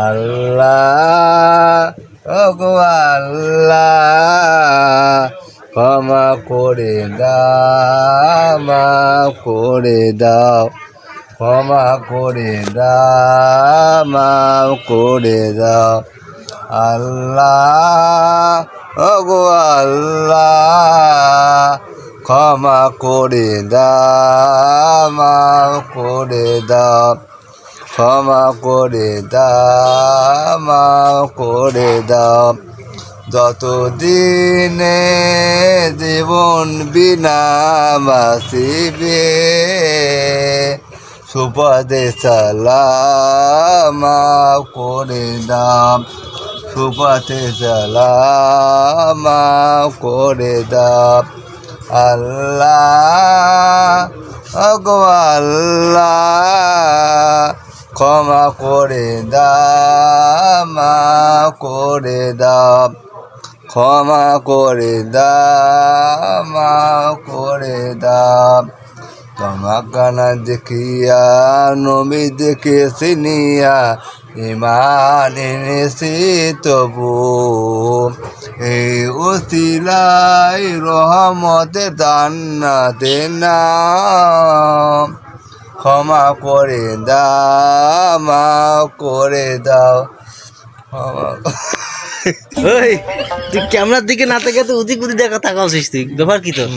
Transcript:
আল্লাহ ওগো আল্লাহ ক্ষমা করে দাও, মাফ করে দাও, ক্ষমা করে দাও, মাফ করে দাও। আল্লাহ ওগো আল্লাহ ক্ষমা করে দাও, মাফ করে দাও, ক্ষমা করে দাও, মাফ করে দাও। যতদিনে জীবন বিনা বাসিবে সুপদে চালাও, মাফ করে দাও, সুপথে চালাও, মাফ করে দাও। আল্লাহ ওগো আল্লাহ ক্ষমা করে দাও, মাফ করে দাও, ক্ষমা করে দাও, মাফ করে দাও। তোমাকানা দেখিয়া নবী দেখে চিনিয়া ইমান এনেছি তবু এই উসিলাই রহমতে জান্নাতে নাও। ক্ষমা করে দাও, মাফ করে দাও, ওই তুই ক্যামেরার দিকে না থেকে তো ওদিক ওদিক দেখা থাকা উচিস তুই ব্যাপার কি তোর